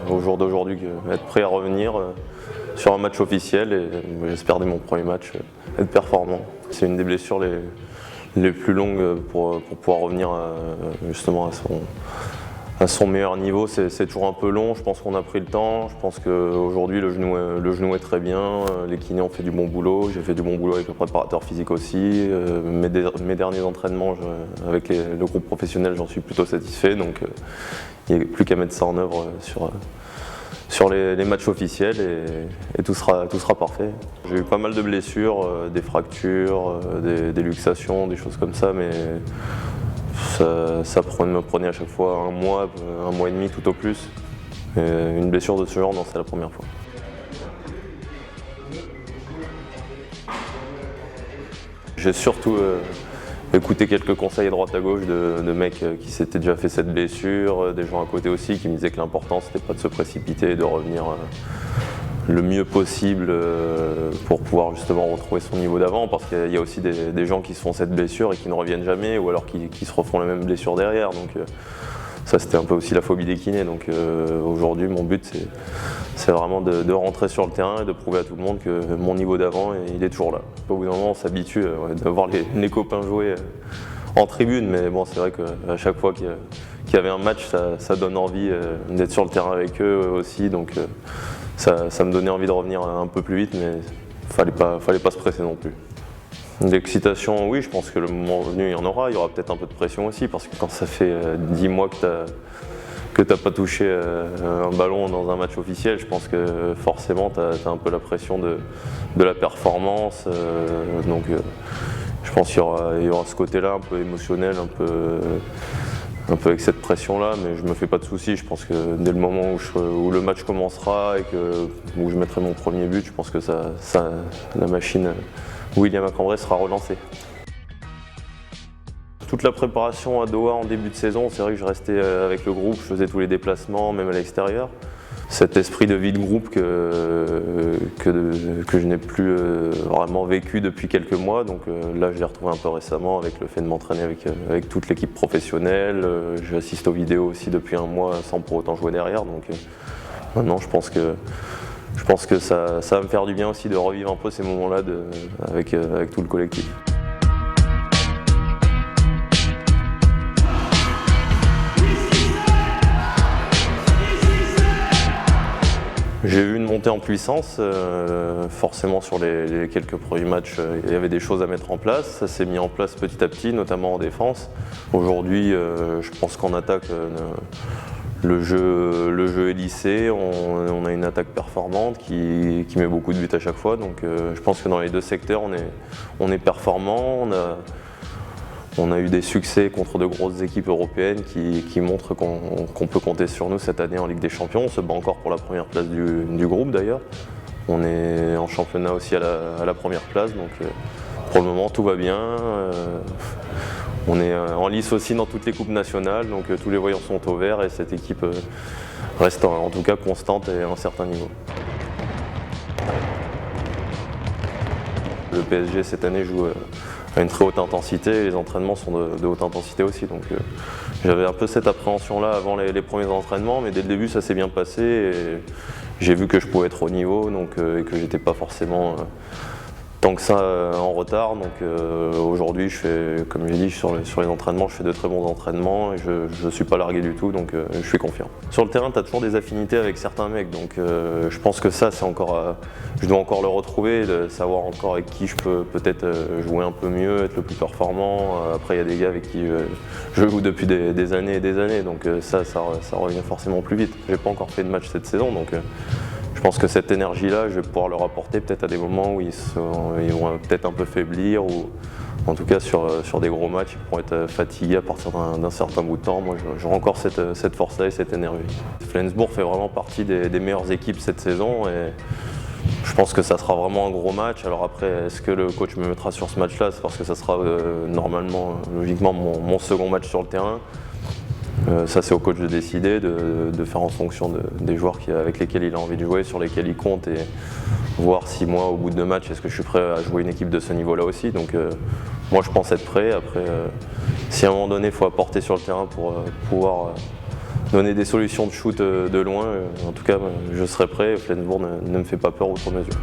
au jour d'aujourd'hui être prêt à revenir sur un match officiel et j'espère dès mon premier match être performant. C'est une des blessures les plus longues pour pouvoir revenir justement à son meilleur niveau. C'est toujours un peu long, je pense qu'on a pris le temps. Je pense qu'aujourd'hui le genou est très bien, les kinés ont fait du bon boulot, j'ai fait du bon boulot avec le préparateur physique aussi. Mes derniers entraînements avec le groupe professionnel, j'en suis plutôt satisfait, donc il n'y a plus qu'à mettre ça en œuvre sur les matchs officiels et tout sera parfait. J'ai eu pas mal de blessures, des fractures, des luxations, des choses comme ça, mais ça me prenait à chaque fois un mois et demi tout au plus. Et une blessure de ce genre, non, c'est la première fois. J'ai surtout écouté quelques conseils à droite à gauche de mecs qui s'étaient déjà fait cette blessure, des gens à côté aussi qui me disaient que l'important c'était pas de se précipiter et de revenir le mieux possible pour pouvoir justement retrouver son niveau d'avant, parce qu'il y a aussi des gens qui se font cette blessure et qui ne reviennent jamais, ou alors qui se refont la même blessure derrière. Donc ça c'était un peu aussi la phobie des kinés. Donc aujourd'hui mon but c'est vraiment de rentrer sur le terrain et de prouver à tout le monde que mon niveau d'avant il est toujours là. Au bout d'un moment on s'habitue de voir les copains jouer en tribune, mais bon c'est vrai qu'à chaque fois qu'il y avait un match ça donne envie d'être sur le terrain avec eux aussi. Donc ça me donnait envie de revenir un peu plus vite, mais fallait pas se presser non plus. L'excitation, oui, je pense que le moment venu, il y aura peut-être un peu de pression aussi, parce que quand ça fait 10 mois que t'as pas touché un ballon dans un match officiel, je pense que forcément t'as un peu la pression de la performance, donc je pense qu'il y aura ce côté-là un peu émotionnel, un peu avec cette pression-là, mais je me fais pas de soucis. Je pense que dès le moment où le match commencera et où je mettrai mon premier but, je pense que la machine William Cambrai sera relancée. Toute la préparation à Doha en début de saison, c'est vrai que je restais avec le groupe, je faisais tous les déplacements, même à l'extérieur. Cet esprit de vie de groupe que je n'ai plus vraiment vécu depuis quelques mois. Donc là, je l'ai retrouvé un peu récemment avec le fait de m'entraîner avec toute l'équipe professionnelle. J'assiste aux vidéos aussi depuis un mois sans pour autant jouer derrière. Donc maintenant, je pense que ça va me faire du bien aussi de revivre un peu ces moments-là avec tout le collectif. J'ai eu une montée en puissance, forcément sur les quelques premiers matchs, il y avait des choses à mettre en place. Ça s'est mis en place petit à petit, notamment en défense. Aujourd'hui, je pense qu'en attaque, le jeu est lissé, on a une attaque performante qui met beaucoup de buts à chaque fois. Donc je pense que dans les deux secteurs, on est performant. On a eu des succès contre de grosses équipes européennes qui montrent qu'on peut compter sur nous cette année en Ligue des Champions. On se bat encore pour la première place du groupe d'ailleurs. On est en championnat aussi à la première place, donc pour le moment tout va bien. On est en lice aussi dans toutes les coupes nationales, donc tous les voyants sont au vert et cette équipe reste en tout cas constante et à un certain niveau. Le PSG cette année joue à une très haute intensité et les entraînements sont de haute intensité aussi. Donc j'avais un peu cette appréhension-là avant les premiers entraînements, mais dès le début ça s'est bien passé et j'ai vu que je pouvais être au niveau et que j'étais pas forcément tant que ça en retard. Donc aujourd'hui, comme je l'ai dit, sur les entraînements, je fais de très bons entraînements et je ne suis pas largué du tout, donc je suis confiant. Sur le terrain, tu as toujours des affinités avec certains mecs, donc je pense que ça, je dois encore le retrouver, de savoir encore avec qui je peux peut-être jouer un peu mieux, être le plus performant. Après, il y a des gars avec qui je joue depuis des années et des années, donc ça revient forcément plus vite. J'ai pas encore fait de match cette saison, donc je pense que cette énergie-là, je vais pouvoir leur apporter peut-être à des moments où ils vont peut-être un peu faiblir, ou en tout cas sur des gros matchs, ils pourront être fatigués à partir d'un certain bout de temps. Moi, j'aurai encore cette force-là et cette énergie. Flensburg fait vraiment partie des meilleures équipes cette saison et je pense que ça sera vraiment un gros match. Alors après, est-ce que le coach me mettra sur ce match-là? C'est parce que ça sera normalement, logiquement, mon second match sur le terrain. Ça c'est au coach de décider, de faire en fonction des joueurs avec lesquels il a envie de jouer, sur lesquels il compte, et voir si moi au bout de 2 matchs est-ce que je suis prêt à jouer une équipe de ce niveau là aussi. Donc moi je pense être prêt. Après si à un moment donné il faut apporter sur le terrain pour pouvoir donner des solutions de shoot de loin. En tout cas, je serai prêt. Flensbourg ne me fait pas peur outre mesure.